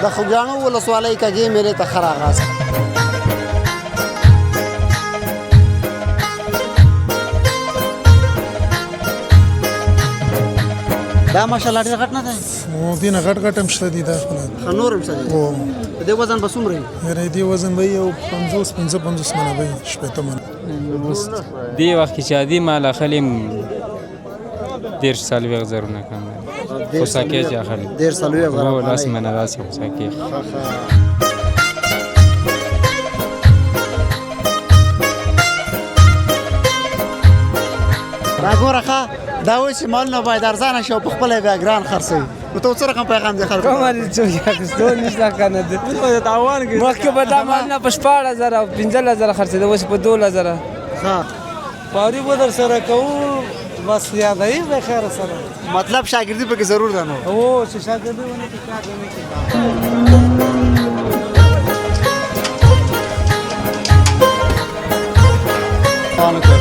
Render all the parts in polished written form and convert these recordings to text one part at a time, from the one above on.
د خوږیاڼو ولسوالۍ کږې میلې ته ښه راغلاست. دا ماشاءالله ډېر غټ نه دی؟ دې نه غټ غټ هم شته دي دا خپله. نور هم شته دي؟ د دې وزن به څومره وي؟ یاره دې وزن به یو 50 منه به وي، 80 منه. دې وخت کې چې عادي مال اخلي 40 زرونه کم دی. خوساکې چې اخلي 40 زره هو لاس منه داسې خوساکې. دا ګوره ښه دا وایي چې مالونه باید ارزانه شي او په خپله بیا ګران خرڅوي. نو ته څه رقم پیغام دی خلکو؟ کومه دې څوک اخیستو نشته که نه دی مخکې به دا مالونه په 14,000 او 15,000 خرڅېده اوس په 12,000. پاري به در سره کوو بس یادوي به خیر سره مطلب شاګردي پکې ضرور ده نو. او چې شاګردي ونه کړي کار نه کړي.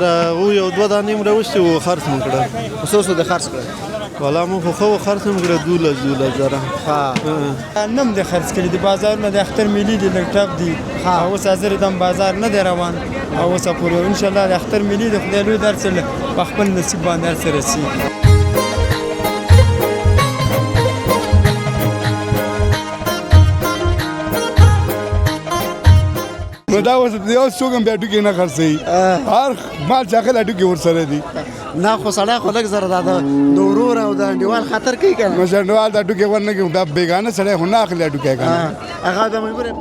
او یو دوه دانې مو راوستي وو خرڅ مو کړه. څو د خرڅ کړی؟ والا مو خو خرڅ مو کړه 12 زره. نم دې خرڅ کړي د بازارونه د اختر ملي دي لږ ټپ دي. اوس حاضر دم بازار نه دی روان او اوس پورې ان شاء الله د اختر ملي د خدای لوی درس په خپل نصیب باندې هر څه رسېږي. نو دا اوس یو څوک هم بیا ټوکې نه خرڅوي، هر مال چې اخلي ټوکې ورسره دي. نه خو سړی خو لږ زره دا د ورور او د انډیوال خاطر کوي که نه؟ نو انډیوال دا ټوکې ورنه کوي، دا بېګانه سړی خو نه اخلي ټوکې که نه. هغه بیا مجبور یې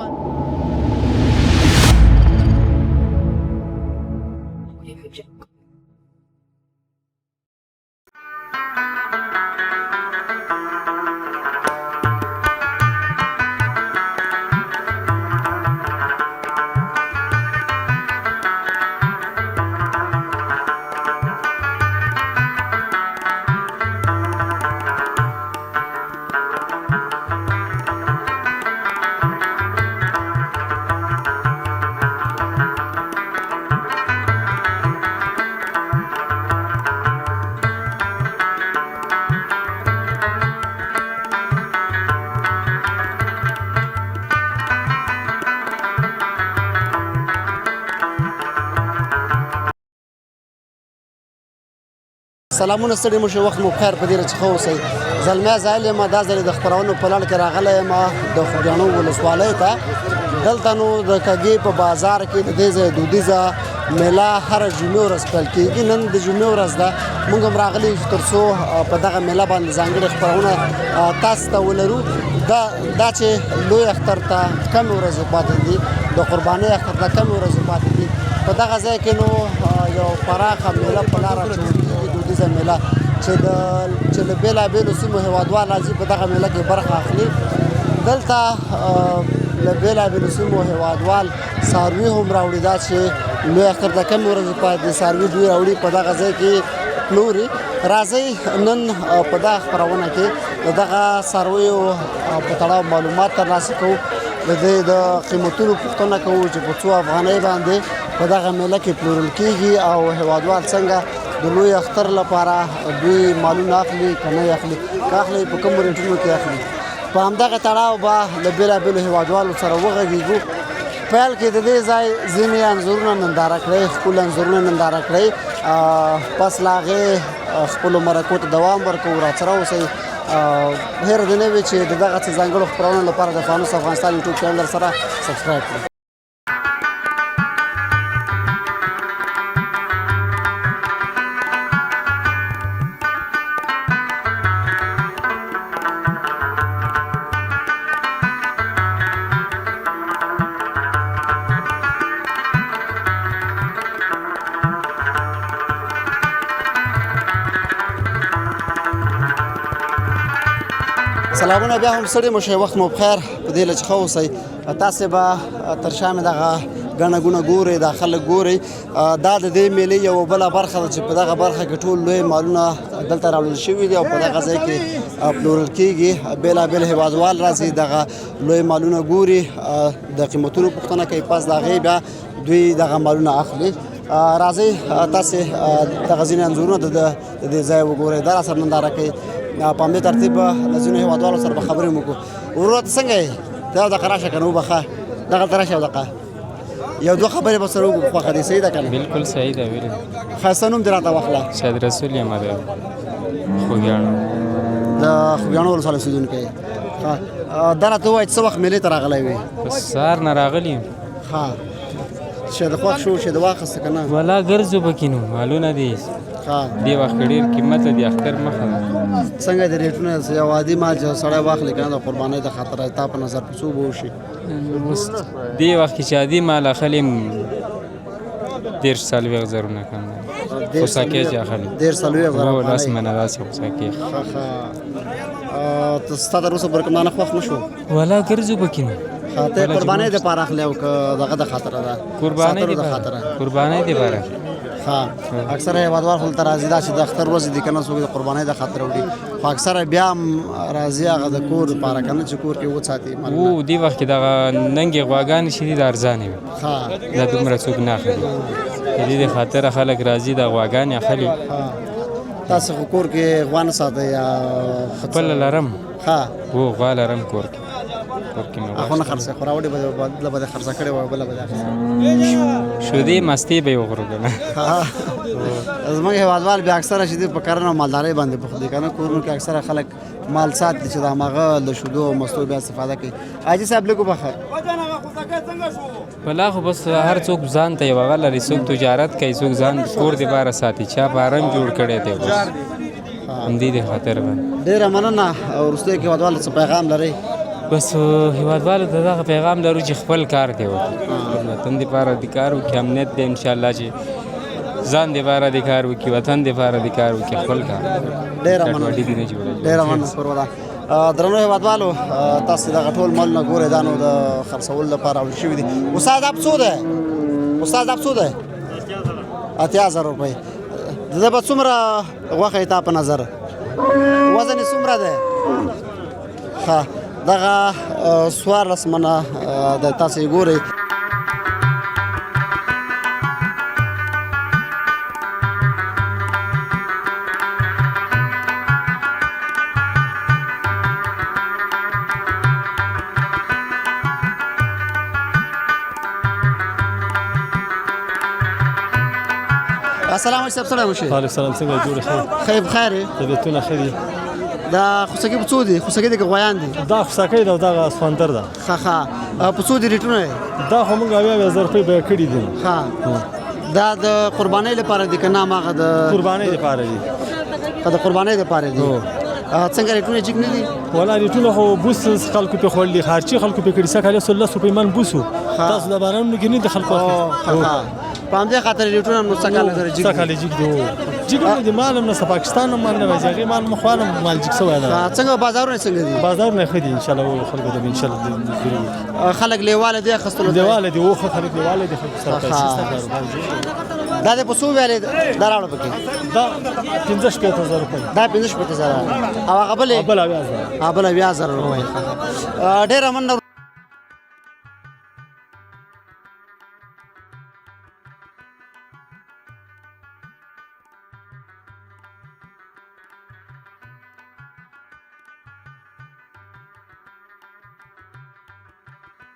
سلامونه ستړي مو شئ، وخت مو بخیر، په دې چې ښه اوسئ. زلمی زایل یم، دا ځل د خپرونو په لړ کې راغلی یم د خوږیاڼو ولسوالۍ ته. دلته نو د کږې په بازار کې د دې ځای دودیزه میله هره جمعې ورځ پیل کېږي. نن د جمعې ورځ ده، موږ هم راغلي یو تر څو په دغه میله باندې ځانګړې خپرونه تاسو ته ولرو. دا چې لوی اختر ته کمې ورځې پاتې دي، د قربانۍ اختر ته کمې ورځې پاتې دي، په دغه ځای کې نو یو پراخه میله په لاره اچول کېږي، دودیزه میله چې له بېلابېلو سیمو هېوادوال راځي په دغه میله کې برخه اخلي. دلته له بېلابېلو سیمو هېوادوال څاروي هم راوړي، دا چې لوی اختر ته کمې ورځې پاتې دي څاروي دوی راوړي په دغه ځای کې پلوري. راځئ نن په دغه خپرونه کې د دغه څارویو په تړاو معلومات ترلاسه کوو، د دې د قیمتونو پوښتنه کوو چې په څو افغانۍ باندې په دغه میله کې پلورل کېږي او هېوادوال څنګه د لوی اختر لپاره دوی مالونه اخلي که نه اخلي، که اخلي په کومو ریټونو کې اخلي. په همدغه تړاو به له بېلابېلو هېوادوالو سره وغږېږو. پیل کې د دې ځای ځینې انځورونه ننداره کړئ، ښکلي انځورونه ننداره کړئ، پس له هغې خپلو مرکو ته دوام ورکوو. راسره اوسئ. هېره دې نه وي چې د دغه څه ځانګړو خپرونو لپاره د فانوس افغانستان یوټیوب چینل سره سبسکرایب کړئ. سلامونه، بیا هم ستړي مو شئ، وخت مو بخیر، په دې چې ښه اوسئ. تاسې به تر شا مې دغه ګڼه ګوڼه ګورئ، دا خلک ګورئ. دا د دې میلې یوه بله برخه ده چې په دغه برخه کې ټول لوی مالونه دلته راوړل شوي دي او په دغه ځای کې پلورل کېږي. بېلابېل هېوادوال راځي، دغه لوی مالونه ګوري، د قیمتونو پوښتنه کوي، پس د هغې بیا دوی دغه مالونه اخلي. راځئ تاسې دغه ځینې انځورونه د دې ځای وګورئ، دا راسره ننداره کوي. په همدې ترتیب له ځینو هېوادوالو سره به خبرې وکړو. وروره ته څنګه یې؟ ته دغه راشه که نه وبخه دغلته راشه دغه یو دوه خبرې به سره وکړو. خوښه دې صحیح ده که نه؟ بالکل صحیح ده ویلي. ښایسته نوم دې راته واخله. شاید رسول یم د خوږیاڼو د خوږیاڼو ولسوالۍ اوسېدونکی یې. ښه دا راته ووایه چې څه وخت مېلې ته راغلی وې؟ بس سهار نه راغلی یم. ښه چې د خوښ شو چې د واخیسته که نه؟ ولا ګرځو پکې نو مالونه دي ښه دې وخت کې ډېر قیمته دي اختر مخه ده. څنګه د ریټونه یو عادي مال چې سړی واخلي که نه د قربانۍ د خاطره تا په نظر په څو به وشي؟ اوس دې وخت کې چې عادي مال اخلي 40-40 زرونه کم ده. خوساکې چې اخلي 40-40 زره هو لاس منه داسې خوساکې. ته ستا تر اوسه پورې کوم دانه خوښ نه شو؟ ولا ګرځو پکې نو. ته قربانۍ دپاره اخلي او که دغه د خاطره ده؟ قربانۍ دپاره. ښه اکثره هېوادوال خو دلته راځي دا چې د اختر ورځې دي که نه څوک د قربانۍ د خاطره وړي خو اکثره بیا هم راځي هغه د کور دپاره که نه چې کور کې وساتي. او دې وخت کې دغه ننګې غواګانې چې دي د ارزانې وي دا دومره څوک نه اخلي. د دې د خاطره خلک راځي د غواګانې اخلي. تاسې خو کور کې غوا نه ساتئ یا خپله لرم. ښه هو غوا لرم کور کې خو نه خرڅوي خو راوړې بله به دې خرڅه کړې وه بله به دې اخیستې شودې مستې به یې وخورو که نه. زموږ هېوادوال بیا اکثره چې دي په کرنه او مالدارۍ باندې پوخ دي که نه کورونو کې اکثره خلک مال ساتي چې د هماغه له شودو او مستو بیا استفاده کوي. حاجي صاحب لږ وبخه ولا خو بس هر څوک ځان ته یو هغه لري. څوک تجارت کوي څوک ځان کور دپاره ساتي چا فارم جوړ کړی دی بس همدې د خاطر باندې. ډېره مننه. وروستیو کې هېوادوالو څه پیغام لرئ؟ بس هېوادوالو ته دغه پیغام لرو چې خپل کار دی وکړي وطن دپاره د کار وکړي. امنیت دی انشاءالله چې ځان دپاره د کار وکړي وطن دپاره د کار وکړي خپل کار. ډېره مننه. ډېره مننه پروده. درنو هېوادوالو تاسې دغه ټول مالونه ګورئ دا نو د خرڅولو لپاره راوړل شوي دي. استاد دا په څو دی؟ استاد دا په څو دی؟ 80,000 روپۍ. د ده به څومره غوښه یې تا په نظر وزن یې څومره دی؟ ښه دغه 14 منه د تاسې ګورئ. السلام علیکم سلام وشي. وعلیکم السلام څنګه جوړ خیر؟ خیر بخیر یې؟ طبیعتونه ښه دي. دا خوسکي په څو دي؟ خوسکي دي که غویان دي؟ دا خوسکی ده او دغه سخوندر ده. ښه په څو دي ریټونه یې؟ دا خو موږ 80,000 روپۍ بیه کړي دي. ښه دا د قربانۍ لپاره دي که نه هماغه د قربانۍ دپاره دي؟ د قربانۍ دپاره دي. څنګه ریټونه یې جګ نه دي؟ ولا ریټونه خو بوس خلکو پې خوړلي خارجي خلکو پې کړي سږ کال 110 روپۍ من بوس و. تاسو د بارانونو کې نه دي خلکو په همدې خاطر ریټونه نو سږ کال سره جګ دي. جګ دي جګ نه دي. مال هم نه پاکستان هم مال نه راځي هغې مال مخ وانه مال جګ شوی ده. څنګه بازارونه څنګه دي؟ بازارونه ښه دي انشاءالله خلکو ته انشاءالله خلک لیواله دي اخیستلو لیواله دي خو خلک لیواله دي خلکو سره پیسې دا د په څو ویلې دا راوړه پکې؟ دا 15,000 روپۍ. دا 15,000 او هغه بلې؟ بله 80,000. بله 80,000 روپۍ. ډېره مننه.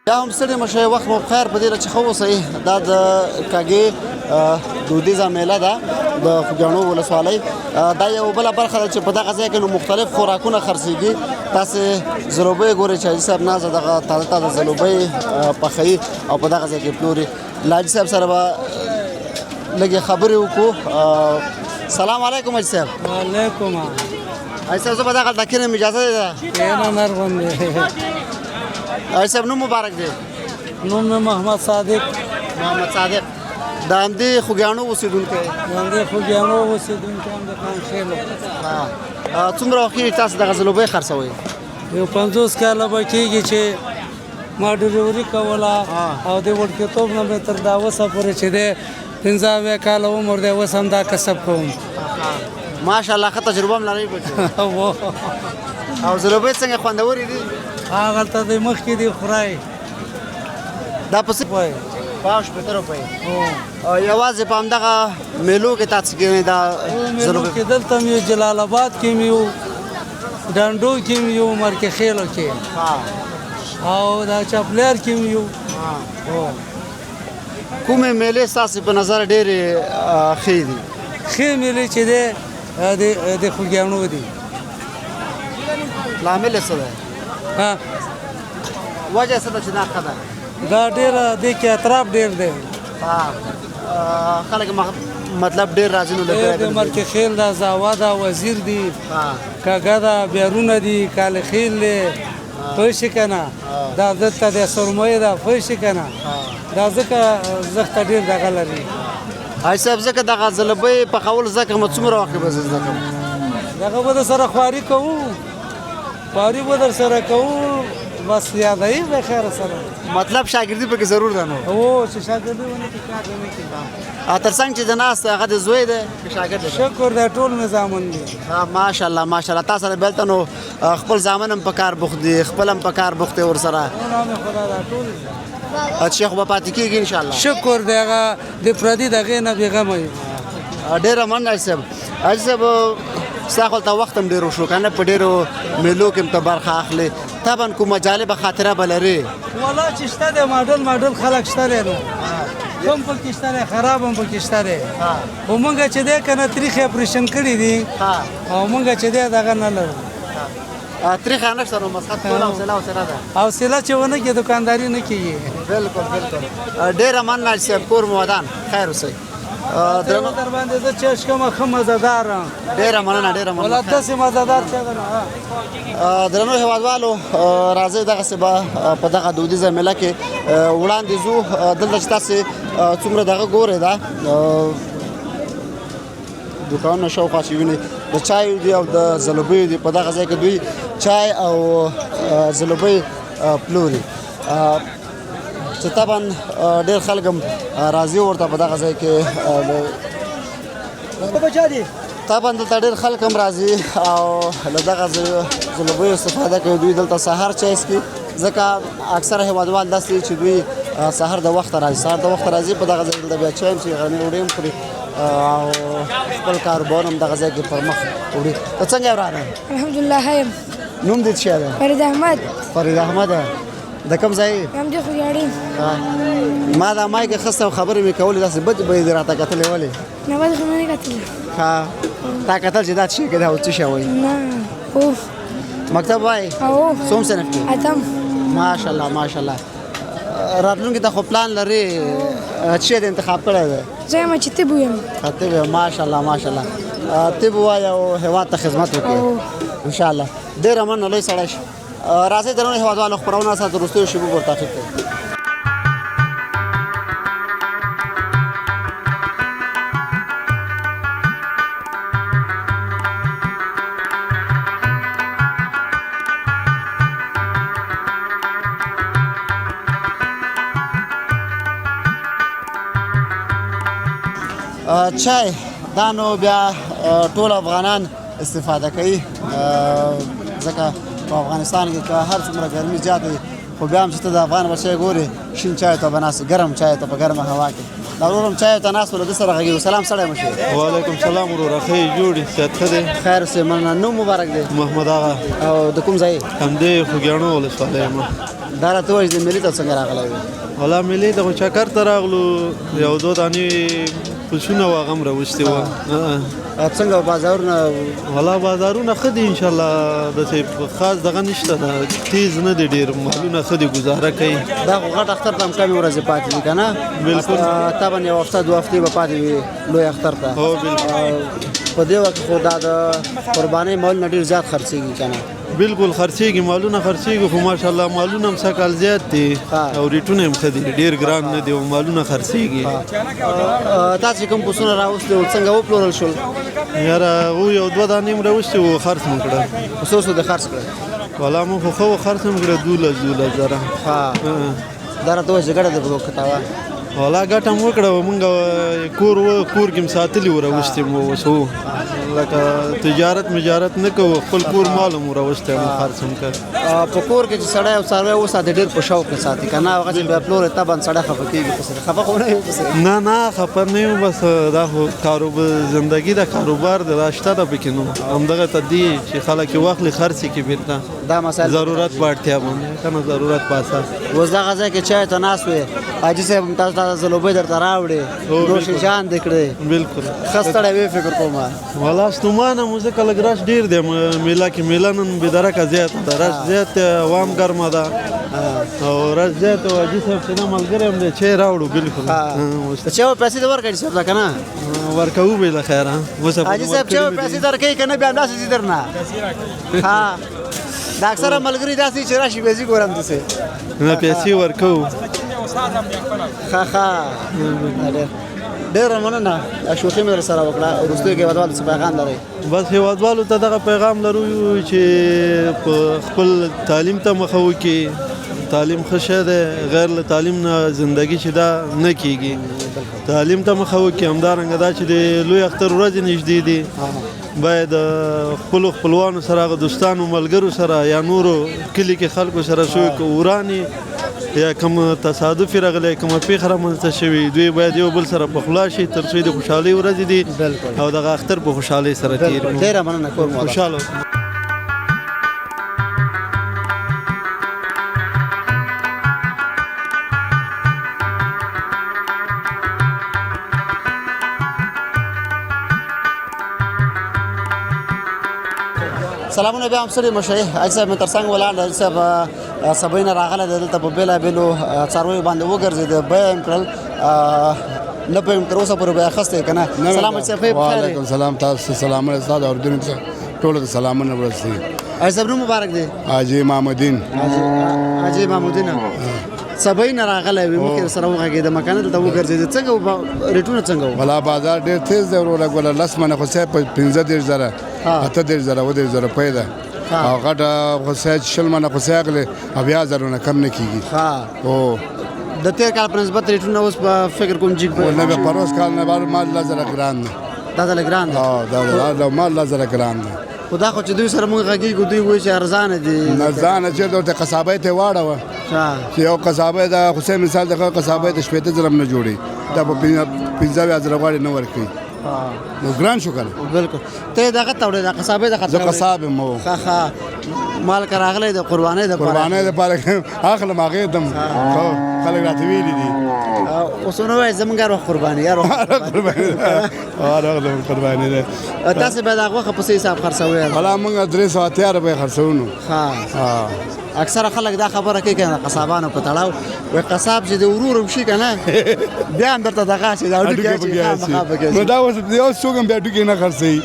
یا هم ستړي مه شئ وخت مو بخیر په دې چې ښه اوسئ. دا د کاږې دودیزه میله ده د خوږیاڼو ولسوالۍ. دا یو بله برخه ده چې په دغه ځای کې نو مختلف خوراکونه خرڅېږي. تاسې ځلوبۍ ګورئ چې حاجي صاحب نازه دغه تازه تازه ځلوبۍ پخوي او په دغه ځای کې پلوري. له حاجي صاحب سره به لږې خبرې وکړو. سلام علیکم حاجي صاحب. وعلیکم. حاجي صاحب زه به دغه ډکې نه اجازه ده؟ کېنه نرغون دی. حاجي صاحب نوم مبارک دی؟ نوم مې محمد صادق. محمد صادق د همدې خوږیاڼو اوسېدونکی؟ د همدې خوږیاڼو اوسېدونکی هم د خانخېلو. څومره وخت کېږي تاسو دغه ځلوبۍ خرڅوئ؟ یو 50 کاله به کېږي چې ما ډلیوري کوله او د وړکېتوب نه مې تر دا اوسه پورې چې دی 15 کاله عمر دی اوس هم دا کسب کوم. ماشاءالله ښه تجربه هم لرئ پکې. او ځلوبۍ څنګه خوندورې دي؟ هغلته د مخکې دی خورئ. دا په څه وایي؟ 15 روپۍ. یوازې په همدغه میلو کې تاسو کې دا میلو کې دلته مې جلال آباد کې مې ډانډو کې یو مرکه خېلو کې او دا چپلر کې یو کومې میلې ستاسو په نظر ډېرې ښې دي؟ ښې میلې چې دی د خوږیاڼو دي. لامل یې څه دی؟ وجه څه ده چې دا ښه ده؟ دا ډېره دې کې اطراف ډېر دی. خلک مطلب ډېر راځي نو د مرکه خیل دا زاوا دا وزیر دی کاګه دا بیرونه دي کاله خیل دی پوه شي که نه دا دلته د سرمایه ده پوه شي که نه دا ځکه زښته ډېر دغه لري. حاجي صاحب ځکه دغه ځلبۍ پخول زده کړم څومره وخت به زه زده کړم؟ دغه به در سره خواري کوو خواري به در سره کوو بس یادوي به خیره سره مطلب شاګردي پکې ضرور ده نو او چې شاګردي ونه کړي کار نه کوي. تر څنګ چې د ناست هغه د زوی دی که شاګرد دی؟ شکر دی ټول مې زامن دي. ماشاءالله ماشاءالله تا سره بېلته نو خپل زامن هم په کار بوخت دي خپل هم په کار بوخت دی ورسره. شیخ به پاتې کېږي انشاءالله. شکر دی هغه د پردي دغې نه بېغمه وي. ډېره مننه حاجي صاحب. حاجي صاحب ستا خو ته وخت هم ډېر وشو که نه په ډېرو میلو کې هم ته برخه اخلې طبعا کومه جالبه خاطره به لرې؟ والله چې شته دی ماډل خلک شته دی نو کم پکې شته دی خراب هم پکې شته دی خو مونږ چې دی که نه تریخې اپریشن کړي دي او مونږ چې دی دغه نه لرو تریخه نشته نو مسخت ټول حوصله ده حوصله چې ونه کړي دوکانداري نه کېږي. بالکل ډېره مننه حاجي صاحب کور مو ودان خیر اوسئ. در باندې زه چش کوم ښه مزهدار ډېره مننه والله داسې مزهدار څه ده نه. درنو هېوادوالو راځئ دغسې به په دغه دودیزه میله کې وړاندې ځو. دلته چې تاسې څومره دغه ګورئ دا دوکانونه شاوخوا چې وینئ د چایو دي او د ځلوبیو دي په دغه ځای کې دوی چای او ځلوبۍ پلوري چې طبعا ډېر خلک هم راځي ورته په دغه ځای کې طبعا دلته ډېر خلک هم راځي او له دغه ځلوبیو استفاده کوي. دوی دلته سهار چای څښي ځکه اکثره هېوادوال داسې چې دوی سهار د وخته راځي په دغه ځای کې دلته بیا چای هم څښي غرمې ډوډۍ هم خوري او خپل کاروبار هم دغه ځای کې پر مخ وړي. ته څنګه یې وراره؟ الحمدلله ښه یم. نوم دې څه دی؟ فرید احمد. د کوم ځای یې؟ همدې خوږیاڼي. ما دا مایک اخیسته او خبرې مې کولې داسې بد به یې راته کتلې ولې؟ نه بد خو مې نه کتلې. تا کتل چې دا څه شی کې دا څه شی وایي؟ نه هو مکتب وایي؟ څوم صنف کې؟ اتم. ماشاءالله راتلونکي ته خو پلان لرې څه شی د انتخاب کړی دی؟ زه یم چې طب ویم. طب ماشاءالله طب ووایه او هېواد ته خدمت وکړې انشاءالله. ډېره مننه لوی سړی شي. راځئ درنو هېوادوالو خپرونه سره تر وروستیو شېبو پورې تعقیب کړئ. چای دا نو بیا ټول افغانان استفاده کوي ځکه په افغانستان کې که هر څومره ګرمي زیاته وي خو بیا هم چې ته د افغان بچی ګورې شین چای ته به ناست ګرم چای ته په ګرمه هوا کې دا ورور هم چای ته ناست و له ده سره غږېږو. سلام سړی مشي. وعلیکم سلام وروره ښه یې جوړ یې صحت ښه دی؟ خیر اوسې مننه. نوم مبارک دی؟ محمد آغا. او د کوم ځای؟ همدې خوږیاڼو ولسوالۍ یم. دا راته ووایه چې د ملي ته څنګه راغلی وې؟ والله ملي ته خو چکر ته راغلو یو دو دانې پسونه و هغه هم راوستې وه. څنګه بازارونه؟ والله بازارونه ښه دي انشاءالله داسې خاص دغه نشته ده تیز نه دی ډېر مالونه ښه دي ګزاره کوي. دا خو غټ اختر ته هم کمې ورځې پاتې دي که نه؟ بلکل طبعا یو هفته دوه هفتې به پاتې وي لوی اختر ته. هو بلکل په دې وخت خو دا د قربانۍ مالونه ډېر زیات خرڅېږي که نه؟ بلکل خرڅېږي مالونه خرڅېږي خو ماشاءالله مالونه هم سږ کال زیات دي او ریټونه هم ښه دي ډېر ګران نه دي او مالونه خرڅېږي. تاسو کوم پسونه راوستي وو څنګه وپلورل شول؟ یاره او یو دوه دانې هم راوستي وو خرڅ مو کړه. په څو څو دې خرڅ کړه؟ والله مو خو ښه خرڅ هم کړه 12 زره. دا راته وایه چې ګټه دې په وکړه وه؟ والله ګټه مو وکړه مونږ کور کې هم ساتلي وو راوستي مو اوس هو لکه تجارت مجارت نه کوو خپل کور مال مو راوستی مو خرڅ هم کړ په کور کې چې سړی او څاروی وساتي ډېر په شوق کې ساتي که نه هغه چې بیا پلور یې طبعا سړی خفه کېږي پسې خفه خو نه یو پسې نه نه خفه نه یم بس دا خو کاروبار زندگی د کاروبار د دا شته ده پکې نو همدغه ته دی چې خلک یې واخلي خرڅ یې کړي بیرته دا مسایل ضرورت په اړتیا باندې که نه ضرورت په اساس اوس دغه ځای کې چای ته ناست وې حاجي صاحب هم تاسو ته ځلوبۍ درته راوړې نوش جان دې کړې بالکل ښه ستړی وې فکر کوم والا ستومانه مو ځکه لږ رش ډېر دی میله کې میله نن بېدرکه زیاته ده رش زیات دی عوام ګرمه ده او رش زیات او حاجي صاحب چې دا ملګری هم دی چای راوړو بالکل د چایو پیسې دې ورکړې صاحب ته که نه ورکوو به له خیره حاجي صاحب چایو پیسې درکوي که نه بیا همداسې ځي درنه ها دا اکثره ملګري داسې چې راشي بیا ځي ګورم داسې نه پیسې ورکوو ښه ډېره مننه شوخي مې در سره وکړه وروستیو کې هېوادوالو څه پیغام لرئ بس هېوادوالو ته دغه پیغام لرو چې په خپل تعلیم ته مخه وکړي تعلیم ښه شی دی غیر له تعلیم نه زندگی چې دا نه کیږي تعلیم ته مخه وکړي همدارنګه دا چې د لوی اختر ورځې نږدې دي باید خپلو خپلوانو سره هغه دوستانو ملګرو سره یا نورو کلي کې خلکو سره څوک وراني یا کوم تصادف راغلی کومه پیښه رامنځته شوې دوی باید یو بل سره په خوله شي تر څو د خوشحالۍ ورځې دي او دغه اختر په خوشحالۍ سره تېر کړو ډېره مننه کور مو خوشحاله سلامونه بیا هم ستړي مه شئ حاجي صاحب مې تر څنګ ولاړ دی حاجي صاحب سبۍ نه راغلی دی دلته په بېلابېلو څارویو باندې وګرځېد بیه یې کړل نه پوهېږم تر اوسه پورې به یې اخیستی که نه سلام حاجي صاحب وعلیکم سلام تاسو ته سلامونه ستا د اردن ټولو ته سلامونه ورسوي حاجي صاحب نوم مبارک دی حاجي امامالدین حاجي امامالدین سبۍ نه راغلی وي مخکې سره وغږېده مکانه دلته وګرځېد څنګه ریټونه څنګه وو ولا بازار ډېر تیز دی وروره ګوله 10 منه خو صاحب په 15,000 8,000 9,000 روپۍ ده او غټه خو صاحب 20 منه خو صاحب اغلې 10,000 نه کم نه کېږي او د تېر کال په نسبت ریټونه اوس په فکر کوم جګ نه به پروس کال نه بعد مال 10,000 ګران دی دا د ګران دی دا مال 10,000 ګران دی خو دا خو چې دوی سره موږ غږېږو دوی وایي چې ارزانه دي نه ځانه چې ورته قصابۍ ته واړوه چې یو قصابۍ د حسین مثال د قصابۍ د 15,000 نه جوړي دا په 15,000 غواړي نه ورکوي نو ګران شو کنه بالکل ته دغه توړې د قصابۍ د خطر زه قصاب مو ښه مال که راغلی د قربانۍ دپاره اخلم هغې دم خلک راته ویلي دي اوس ونه وایي زموږ هر وخت قرباني هر وخت قرباني ده تاسې باید هغه وخت په څه حساب خرڅوئ ولا موږ 300 روپۍ خرڅوو اکثره خلک دا خبره کوي که نه قصابانو په تړاو وایي قصاب چې د ورور هم شي که نه بیا هم درته دغه شي دا هډوکي نو دا اوس یو څوک هم بیا هډوکي نه خرڅوي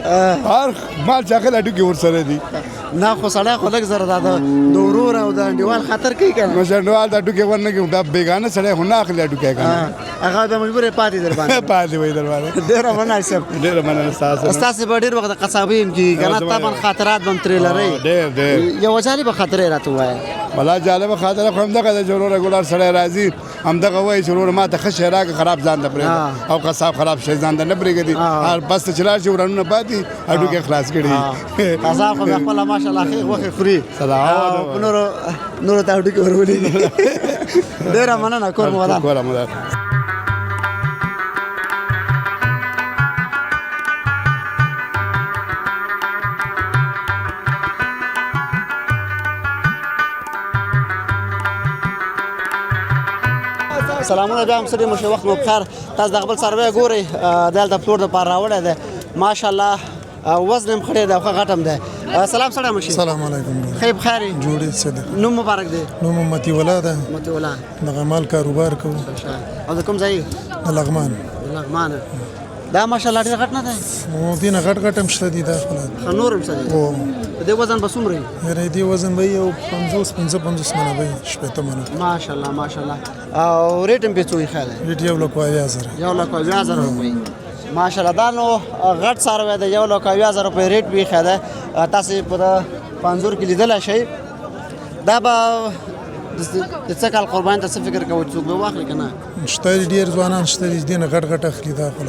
هر مال چې اخلي هډوکي ورسره دي نه خو سړی خو لږ زره دا د ورور او د انډیوال خطر کوي که نه نو انډیوال د هډوکي ورنه کوي دا بېګانه سړی خو نه اخلي هډوکي که نه هغه بیا مجبور یې پاتې در باندې پاتې وایي در باندې ډېره مننه صاحب ډېره مننه ستاسې به ډېر وخت د قصابۍ هم کېږي که نه طبعا خاطرات به هم ترې لرئ ډېر یوه جالبه خاطره یې راته ووایه ولا جالبه خاطره خو همدغه ده چې وروره ګلار سړی راځي همدغه وایي چې وروره ما ته ښه شی راکړه خراب ځان ته پرېږده او قصاب خراب شی ځان ته نه پرېږدي بس ته چې لاړ شي ورانونه پاتې هډوکي خلاص کړي قصاب خو بیا خپله ماشاءالله ښې غوښې خوري نورو ته هډوکي ورولېږي ډېره مننه کور مو ودان سلامونه بیا هم ستړي مو شئ وخت مو بخیر تاسو د خپل څاروی ګورئ دلته پلور دپاره راوړی دی ماشاءالله وزن هم ښه دی او ښه غټ هم دی سلام سړی مو شي سلام علیکم ښه بخیر یې جوړې څه دی نوم مبارک دی نوم متی ولا ده متی ولا دغه مال کاروبار کوو او د کوم ځای د لغمان دا ماشاءالله ډېر غټ نه دی نو دې نه غټ هم شته دي دا خپله نور هم شته دي د دې وزن به څومره وي یاره دې وزن به یو 50 منه به 15 منه ماشاءالله ماشاءالله او ریټ هم پې څو یې ښه دی ریټ 1,20,000 روپۍ ماشاءالله دا نو غټ څاروی دی 1,20,000 روپۍ ریټ به یې ښه دی تاسې په پنځور کې لیدلی شئ دا به د څه کال قربانۍ ته څه فکر کوئ څوک به واخلي که نه شته ډېر ځوانان شته دي دې نه غټ اخلي دا خو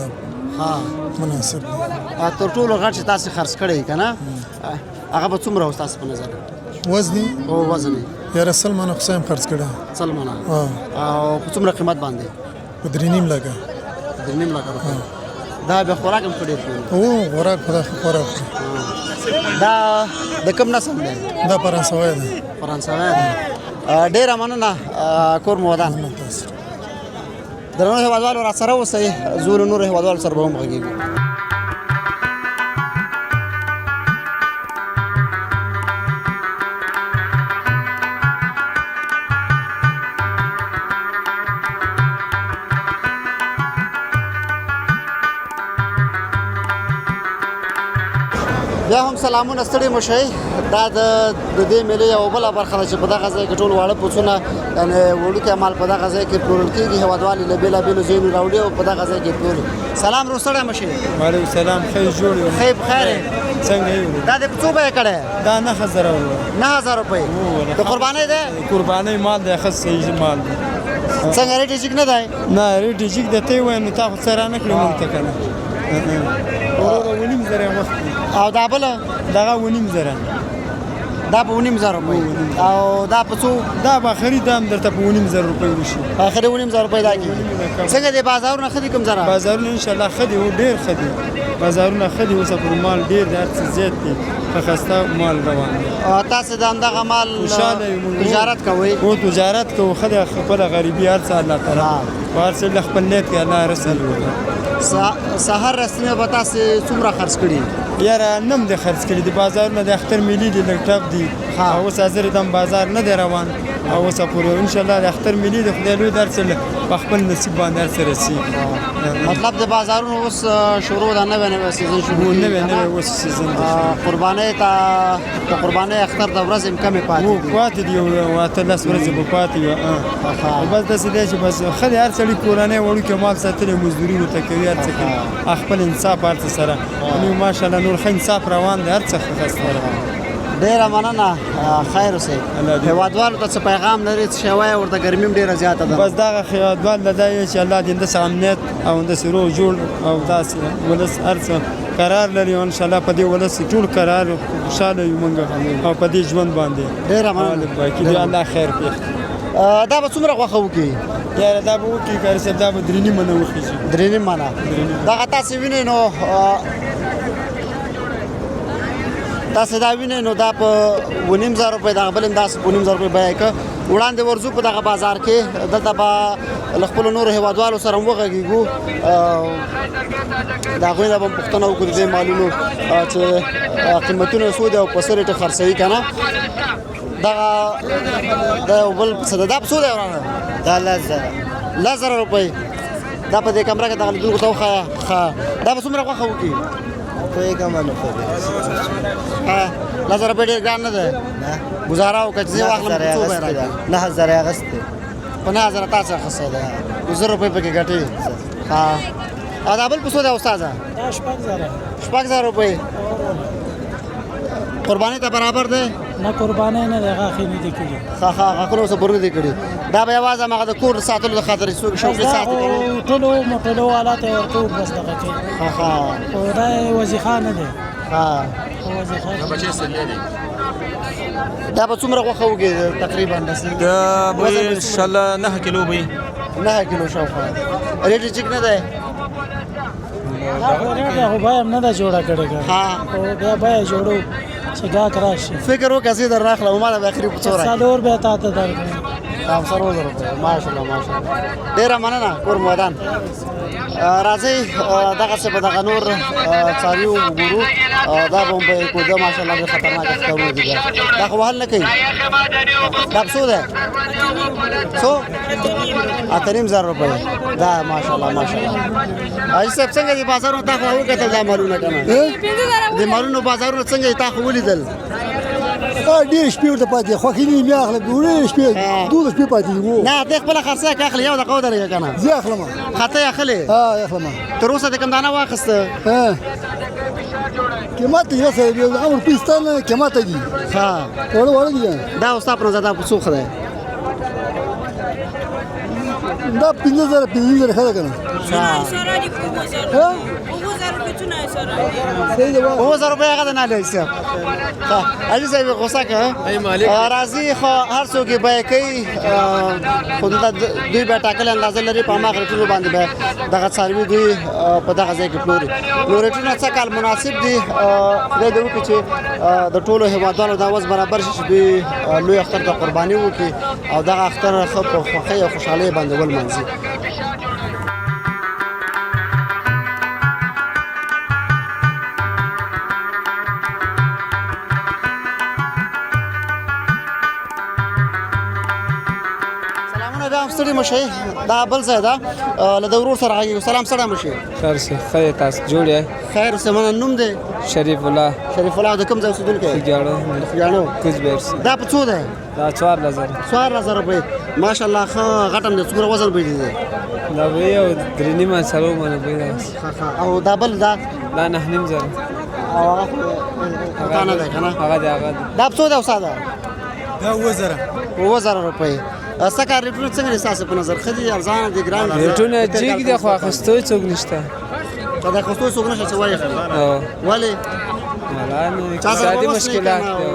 مناسب تر ټولو غټ چې تاسو خرڅ کړی کنه هغه به څومره و تاسو په نظر وزني او وزن یا رسل منو خصم خرڅ کړه سلمانه او په څومره قیمت باندې په 3.5 لکه 3.5 لکه دا به خوراک هم کړی او خوراک خوراک دا د کوم نسل دی دا فرانسوي ده ډیره مننه کور مو ودان درنو هیوادوالو را سره اوسئ زور نور هیوادوالو سره به هم غږیږو بیا هم سلامونه ستړي مو شئ دا د دې میلې یوه بله برخه ده چې په دغه ځای کې ټول واړه پوڅونه یعنې وړوکی مال په دغه ځای کې پلورل کېږي هېوادوال یې له بېلابېلو ځایونو راوړي او په دغه ځای کې پلوري سلام رو ستړی مه شئ وعلیکم السلام خیر جوړ یو خیر بخیر یې څنګه یې دا دې په څو بیه کړی دا 9000 9000 روپۍ د قربانۍ دی قربانۍ مال دی ښه صحیح مال دی څنګه ریټ یې جګ نه دی نه ریټ یې جګ دی ته یې وایې نو تا خو څه رانه کړې مونږ ته که نه وروره 9,500 مخکې او دا بله دغه 9,500 دا په 9,500 روپۍ او دا په څو دا به آخري دام درته په 9,500 روپۍ وشي آخري 9,500 روپۍ دا کېږي څنګه دی بازارونه ښه دي کوم ځای بازارونه انشاءالله ښه دي ډېر ښه دي بازارونه ښه دي اوس پر مال ډېر دی هر څه زیات دي ښه ښایسته مال روان دی تاسو د همدغه مال تجارت کوئ او تجارت کوو ښه دی خپله غریبي هر څه الله تعالی په هر څه له خپل نیت کې الله رسل سهار رسنیو به تاسو څومره خرڅ کړي یاره نم دې خرڅ کړي دي بازارونه د اختر ملي دي لږ ټپ دي اوس حاضر دم بازار نه دی روان او اوس پورې انشاءالله د اختر ملي د خدای لوی در څه په خپل نصیب باندې هر څه رسېږي مطلب د بازارونو اوس شروع ده نوی سیزن شروع نوی اوس سیزن دی قربانۍ ته د قربانۍ اختر د ورځې هم کمې پاتې دي یو 18 ورځې به پاتې وي بس داسې دی چې بس ښه دی هر سړي کورنۍ وړوکی مال ساتلی مزدورینو ته کوي هر څه کوي خپل انصاف هر څه سره نو ماشاءالله نور ښه انصاف روان دی هر څه ښه ښایسته روان ډیره مننه خیر اوسئ هیوادوالو ته څه پیغام لري څه شی وایه ورته ګرمي هم ډېره زیاته ده بس دغه هیوادوال له دا یې چې الله دې همداسې امنیت او همداسې روغ جوړ او داسې ولس هر څه قرار لري او انشاءالله په دې ولس ټول قرار خوشحاله یو موږ او په دې ژوند باندې ډېره مننه باقي دې الله خیر پېښ دا به څومره غوښه وکړي یاره دا به وکړي کاري صاحب دا به 3.5 منه وخیږي 3.5 منه دغه تاسې وینئ نو تاسو دا وینئ نو دا په 9,500 روپۍ دغه بل هم داسې په 9,500 روپۍ بیه کړه وړاندې ورځو په دغه بازار کې دلته به له خپلو نورو هیوادوالو سره هم وغږېږو د هغوی نه به هم پوښتنه وکړو د دې مالونو چې قیمتونه څو دي او په څه ریټه خرڅوي که نه دغه دا یو بل څه ده دا په څو دی ورانه دا 10,000 روپۍ دا په دې کمره کې دغه لیدونکو ته وښایه دا به څومره غوښه وکړي پوهېږم نو خو 10,000 روپۍ ډېر ګران نه دی ګزاره وکړه چې زه واخلم په څو بیه راکړي 9,000 یې اخیستی په 9,000 تا څه اخیستی دی 1000 روپۍ پکې ګټې او دا بل په څو دی استاده دا 6,000 روپۍ قربانۍ ته برابر دی نه قربانۍ نه دی غاښې نه دي کړي غاښونه اوس پورې نه دي کړي دا به یوازې هماغه د کور ساتلو د خاطرې شوقي ساتي ټولو موټرو والا ته ورکوو بس دغه کوي او دا وظیفه نه دی دا به څومره غوښه وکړي تقریبا دا به انشاءالله 9 کیلو به 9 کیلو شاوخوا ریټ یې ټیک نه دی خو بیه هم نه ده جوړه کړې او بیا بیه جوړو چې ګاهک راشي فکر وکړه زه در راخلم ما د اخري په څو راکړي 4 بیا تا ته درکړم سرو زرو ماشاءالله ډېره مننه کور مو ودان راځئ دغسې به دغه نور څاروي وګورو دا به هم به یې کوزه ماشاءالله ډېر خطرناکه ښکارونه دي دا خو وهل نه کوي دا په څو دی څو 8,500 روپۍ دا ماشاءالله حاجي صاحب څنګه دي بازارونه تا خو وکتل دا مالونه که نه د مالونو بازارونه څنګه دي تا خو ولیدل ډېر شپې ورته پاتې خوښي نه مې اخلم ډېر شپې 12 شپې پاتې وو نه ته خپله خرڅه که اخلي یو دقه ودرېږه که نه زه اخلم خطه یې اخلې اخلم تر اوسه دې کوم دانه واخیسته قیمت یې اوسه امر پاکستان قیمت دي وړه دي دا اوس تا په نظر دا په څو ښه دی دا 15,000 ښه ده که نه هو زر روپۍ هغه د نالي صاحب علي صاحب غوسه که راځي خو هر څوک یې بیه کوي خو دلته دوی به ټاکلې اندازه لري په هماغه ریټونو باندې به دغه څاروي دوی په دغه ځای کې پلوري نو ریټونه څه کال مناسب دي خدای دې وکړي چې د ټولو هېوادوالو دا وس برابر شي چې دوی لوی اختر ته قرباني وکړي او دغه اختر ښه په خوښۍ او خوشحالۍ باندې ولمانځي ستړي مشي دا بل ځای ده له د ورور سره غږیږو سلام ستړی مشي خیر شه ښه تاسو جوړ یې خیر سمنه نوم دی شریف الله د کوم ځای اوسېدونکی خوږیاڼو کوچبیر دا په څو دی دا 4000 روپۍ ماشاءالله ښه غټم دی څومره وزن به دی دا به یو 3.5 څلور منه به او دا بل دا 9.5 زره او هغه نه دی که نه دا په څو دی او ساده دا 2000 روپۍ څه کار ریټونه څنګه دي ستاسو په نظر ښه دي ارزانه دي ګران دي ریټونه جګ دي خو اخیستو یې څوک نشته د اخیستو یې څوک نشته چې وایي ولې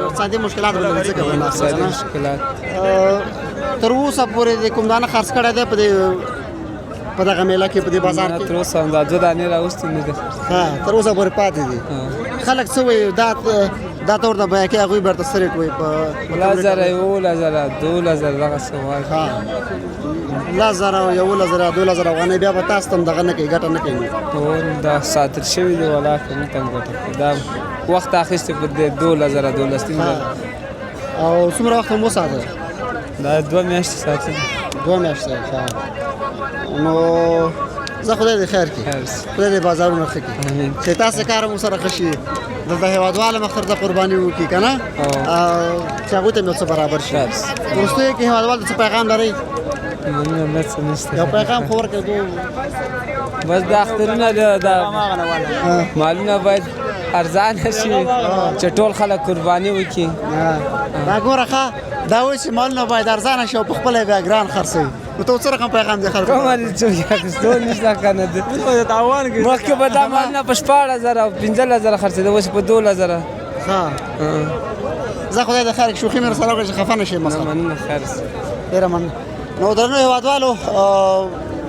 اقتصادي مشکلات به لري ځکه اقتصادي مشکلات تر اوسه پورې د کوم دانه خرڅ کړی دی په دغه میله کې په دې بازار کې تر اوسه دا 2 دانې راوستې نه دي تر اوسه پورې پاتې دي خلک څه وایي دا تور د بیه کې هغوی برته څه ریټ وایي په 1000 2000 دغه څه وایي 1000 2000 افغانۍ بیا به تاسو ته هم دغه نه کوي ګټه نه کوي دا ساتل شوي دي ولاکه نه ته هم ګټه دا وخت اخیستی په دې 2000 او څومره وخت هم وساته دا 2 میاشتې ساتي 2 میاشتې نو زه خدای دې خیر کړي خدای دې بازارونه ښه کړي چې تاسو کار هم ورسره ښه شي دلته هېوادواله مختر ته قرباني وکړي که نه چې هغوی ته مې څه برابر شي وروستیو کې هېوادوال ته څه پیغام لرئ یو پیغام خو ورکړئ بس د اخترونه د مالونه باید ارزانه شي چې ټول خلک قرباني وکړي دا ګوره ښه دا وایي چې مالونه باید ارزانه شي او په خپله بیا ګران خرڅوي نو ته څه رقم پیغام دی خلکو کومه چې اخیستو نشته که نه مخکې به دا مالونه په 16000 او 15000 خرڅېده اوس په 2000 زه خدای د خیر شوخي مې رسره وکړه چې خفه نه شي مثلا مننه خیر ډېره مننه نو درنو هېوادوالو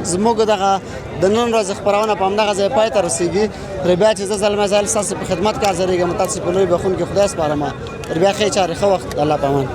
زموږ دغه د نن ورځې خپرونه په همدغه ځای پای ته رسېږي تر بیا چې زه زلمی زایل ستاسو په خدمت کې حاضرېږم تاسو په لوی بخښونکي خدای سپارم تر بیا ښې چارې ښه وخت الله په امان